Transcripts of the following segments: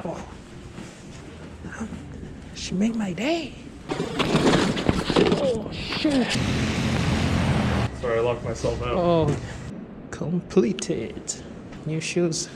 Wow. She made my day. Oh, shit. Sorry, I locked myself out. Oh, completed. New shoes.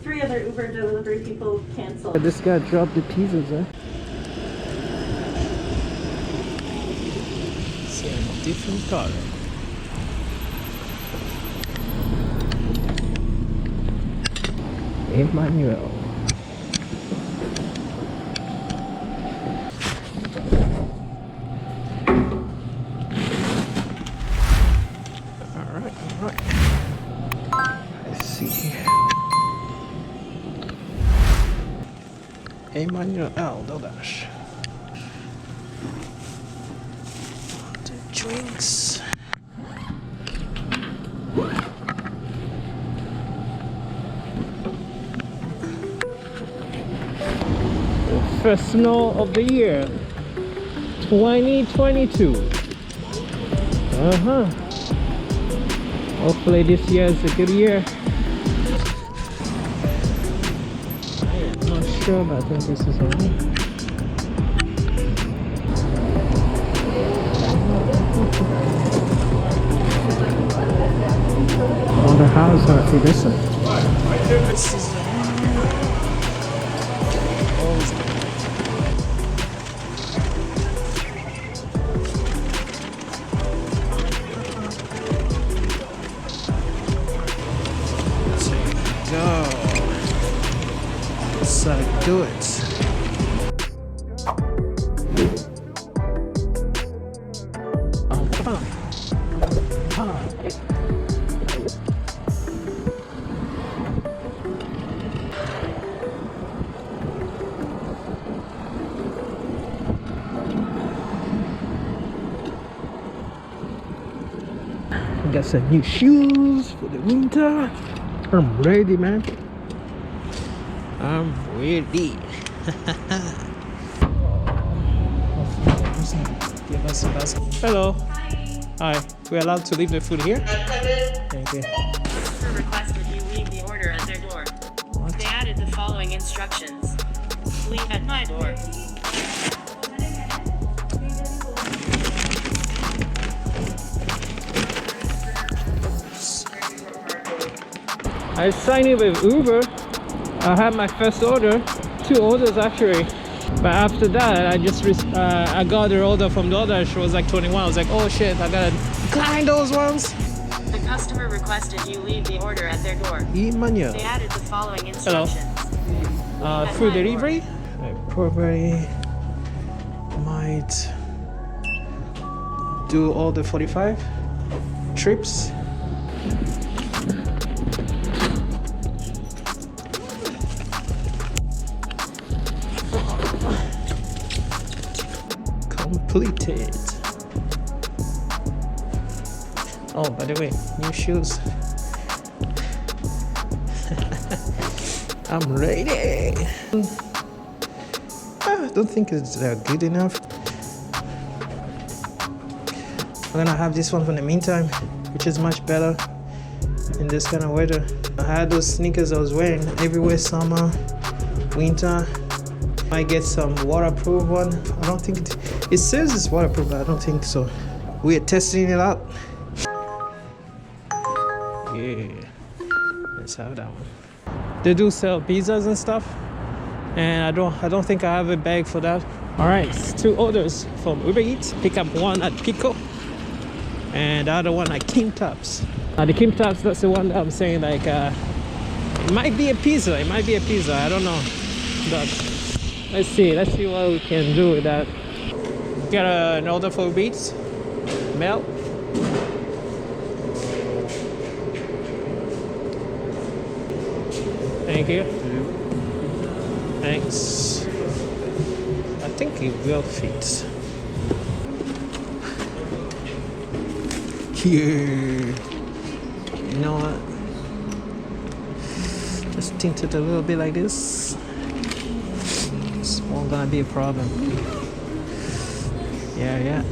3 other Uber delivery people canceled. This guy dropped the pizzas, eh? It's a different color. Emmanuel. Alright. Let's see. Emmanuel Doordash. The drinks. First snow of the year 2022. Hopefully this year is a good year. I am not sure, but I think this is alright. On the house or to this side. This is do it. Got some new shoes for the winter. I'm ready, man. I'm ready. Give us a basket. Hello. Hi. We're allowed to leave the food here? Thank you. Customer requested you leave the order at their door. What? They added the following instructions. Leave at my door. I signed in with Uber. I had my first order, 2 orders actually. But after that, I just I got the order from Doordash. It was like 21. I was like, oh shit, I gotta decline those ones. The customer requested you leave the order at their door. Emmanuel. They added the following instructions. Hello. Food delivery. I probably might do all the 45 trips. Completed. Oh, by the way, new shoes. I'm ready. I don't think it's good enough. I'm gonna have this one for the meantime, which is much better in this kind of weather. I had those sneakers I was wearing everywhere, summer, winter. Might get some waterproof one. I don't think it says it's waterproof, but I don't think so. We are testing it out. Yeah, let's have that one. They do sell pizzas and stuff, and I don't think I have a bag for that. All right, 2 orders from UberEats. Pick up one at Pico, and the other one at Kim Taps. The Kim Taps, that's the one that I'm saying like it might be a pizza. It might be a pizza. I don't know, but. Let's see what we can do with that. Get an order for UberEats. Mel. Thank you. Thanks. I think it will fit. Here. You know what? Just tint it a little bit like this. Won't gonna be a problem. Yeah.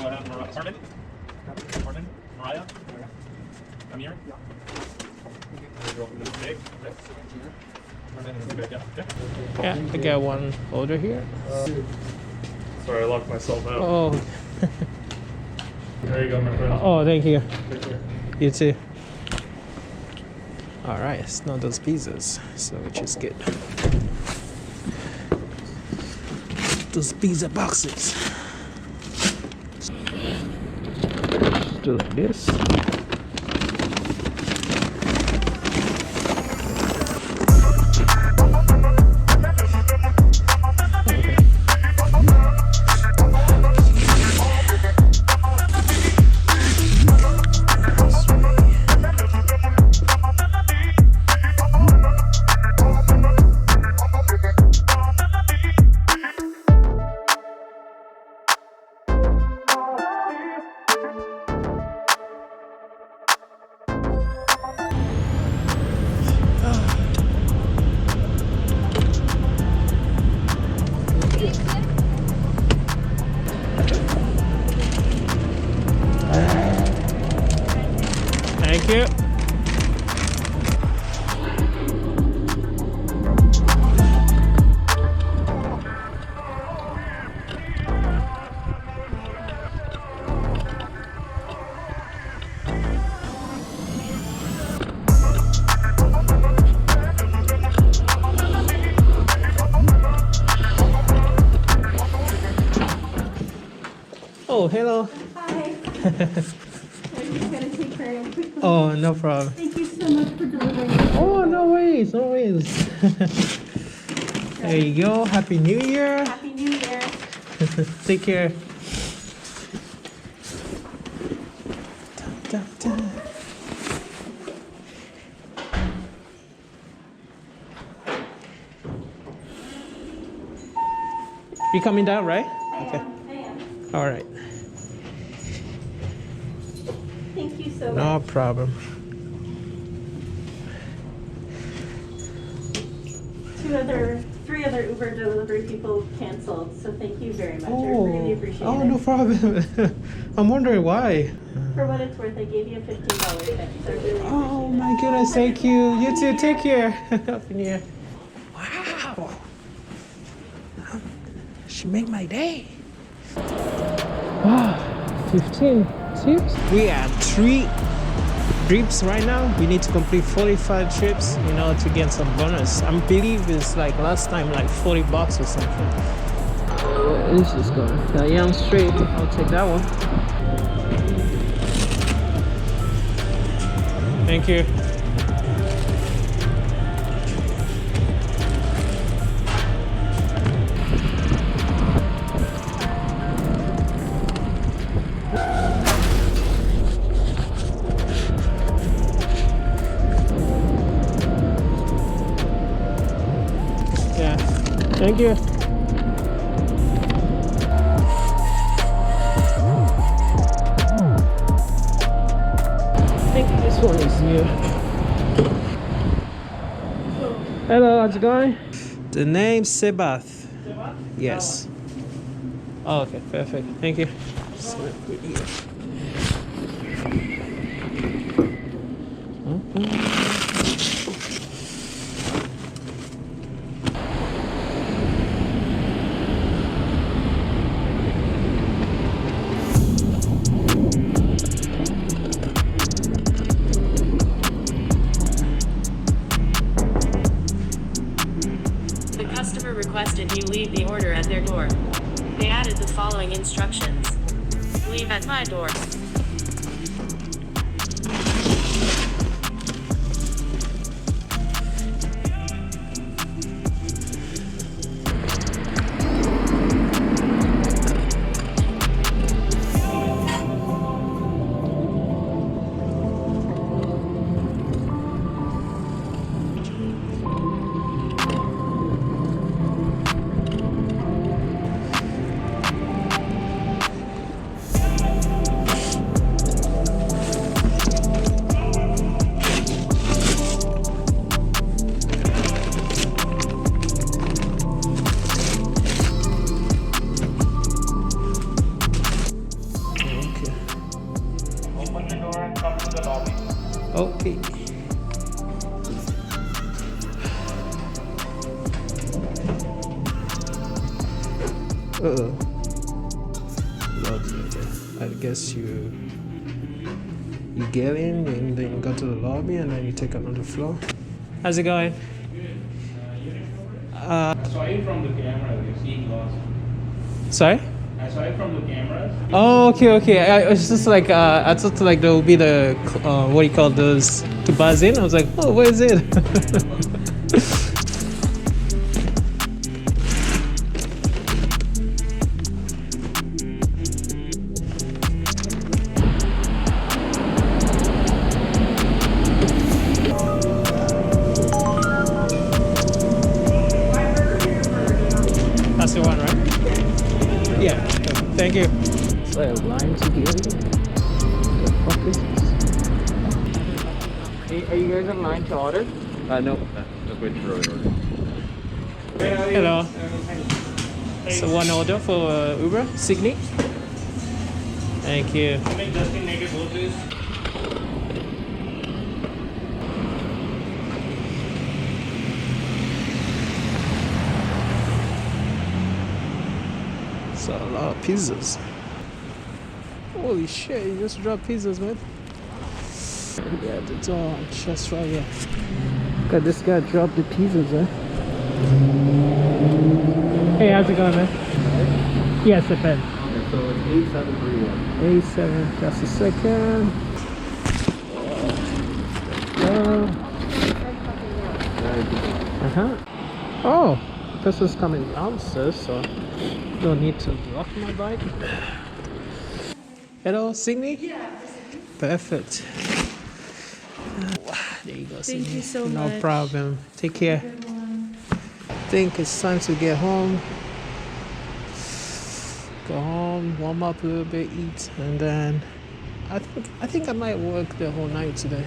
go ahead, Harmon. Harmon. Mariah. Amir. Yeah, I got one order here. Sorry, I locked myself out. Oh, There you go, my friend. oh, thank you. Take care. You too. All right, it's not those pizzas, so which is good. Those pizza boxes. Do like this. Thank you. Oh, hello. Hi. I'm just gonna take her in quickly. Oh, no problem. Thank you so much for delivering. Oh, no worries, no worries. There you go. Happy New Year. Happy New Year. Take care. Dun, dun, dun. You coming down, right? Okay. I am. All right. Thank you so No much. problem. Three other Uber delivery people canceled, so thank you very much. I really appreciate Oh, it. no problem. I'm wondering why. For what it's worth, I gave you a $15 tip, so I really appreciate Oh it. my goodness, thank you. You too, take care. Happy New Year. Wow. She made my day. Wow, 15 tips. We are 3 trips right now. We need to complete 45 trips, to get some bonus. I believe it's like last time, like $40 or something. Where is this going? Young Street. I'll take that one. Thank you. Yeah. Thank you. I think this one is new. Hello, how's it going? The name Sebath. Yes. Oh, okay, perfect. Thank you. The customer requested you leave the order at their door. They added the following instructions. Leave at my door. Okay. I guess you get in and then you go to the lobby and then you take another floor. How's it going? I saw you from the camera. You're seeing lost. Sorry? I saw you from the cameras. Oh, okay. I was just like, I thought like there will be the, what do you call those, to buzz in. I was like, oh, where is it? That's the one, right? Yeah. Thank you. So I line together. The fuck is this? Are you guys in line to order? No. No, wait for order. Hello. So one order for Uber, Sydney. Thank you. Make Justin make it both please. So a lot of pizzas. Holy shit, you just dropped pizzas, man. Yeah, the door just right here. God, this guy dropped the pizzas, huh? Hey, how's it going, man? Yes, it is. So it's 8731. 87, just a second. Oh, this is coming downstairs, so don't need to lock my bike. Hello, Sydney? Yeah. Perfect. There you go, Sydney. Thank you so much. No problem. Take care. I think it's time to get home. Go home, warm up a little bit, eat, and then I think I might work the whole night today.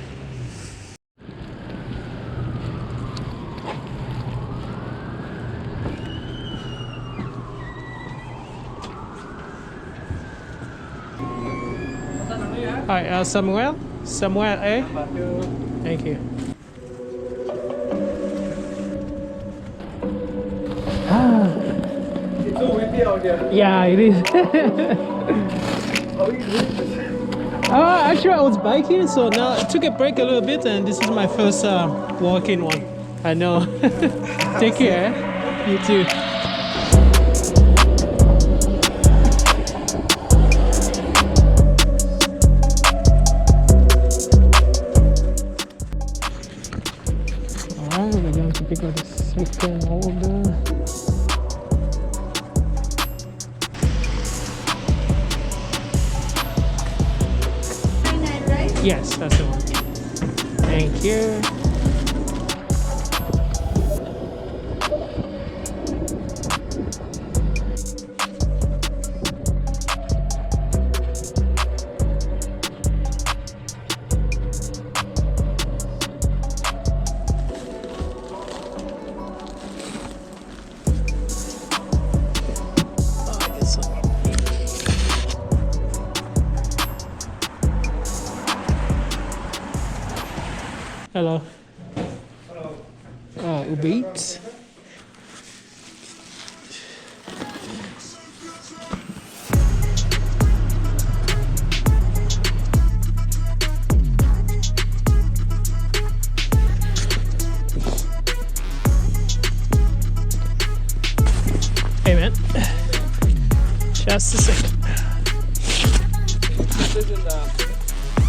Hi, Samuel? Samuel, eh? Thank you. It's so windy out here. Yeah, it is. Actually, I was biking, so now I took a break a little bit, and this is my first walking one. I know. Take care. You too. Alright, we're going to pick up the second order. Yes, that's the one. Thank you. Hello. Hello. UberEats. Hey man. Just a second.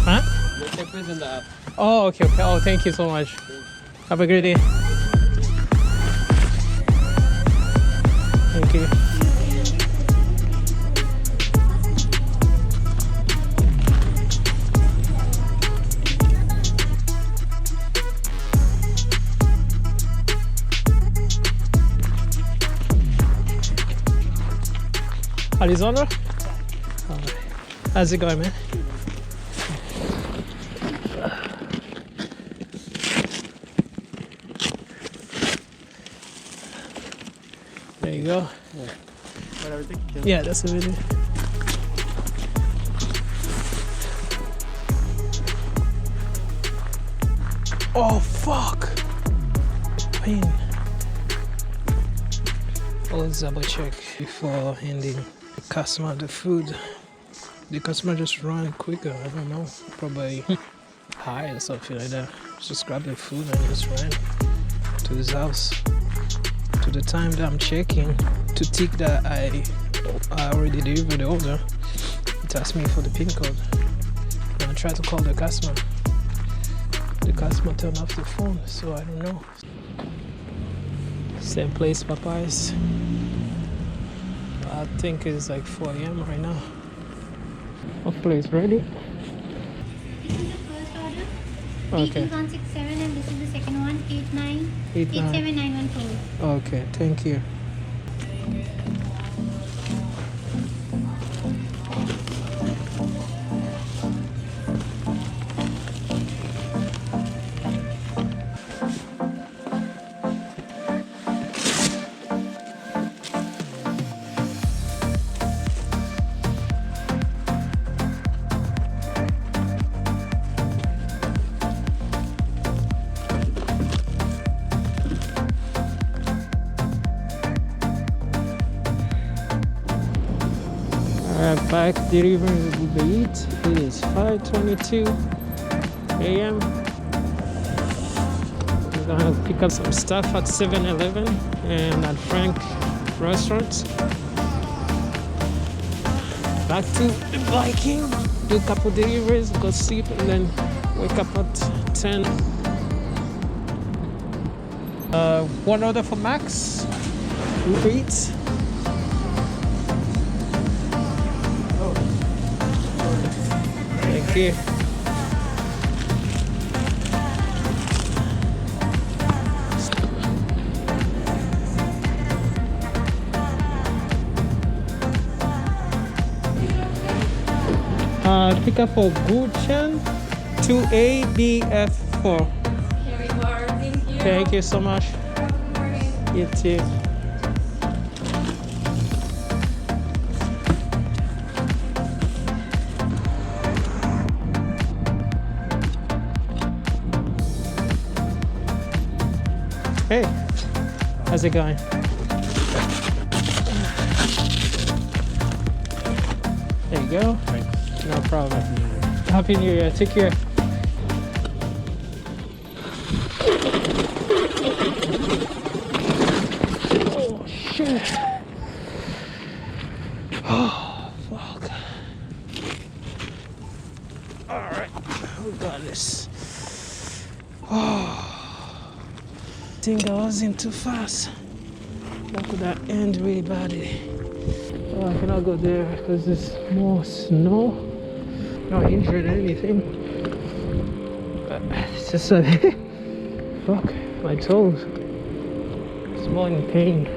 Huh? Your tip is in the app. Oh, okay. Oh, thank you so much. Have a great day. Thank you. Arizona? Alright. How's it going, man? There you go. Yeah, that's everything. Oh fuck! Pain. Always double check before handing the customer the food. The customer just run quicker. I don't know. Probably high or something like that. Just grab the food and just ran to his house. To the time that I'm checking to tick that I already delivered the order, it asked me for the PIN code. And I tried to call the customer. The customer turned off the phone, so I don't know. Same place, Popeyes. I think it's like 4 a.m. right now. What place? Ready? This is the first order. Okay. 32167 and this is the second one. 8787914. Okay, thank you. Back delivering UberEats. It is 5:22 a.m. We're gonna pick up some stuff at 7-Eleven and at Frank restaurants. Back to the biking, do a couple deliveries, go sleep, and then wake up at 10. One order for Max, UberEats. Thank you. Pick up for Guchan 2ABF4. Here we go. Thank you. Thank you so much. Good morning. You too. Hey, how's it going? There you go. Thanks. No problem. Happy New Year. Take care. Oh, shit. Oh, fuck. All right. We got this. Oh. I think I was in too fast. That could have ended really badly. Oh, I cannot go there because there's more snow. Not injured or anything. But it's just a fuck my toes. It's more in pain.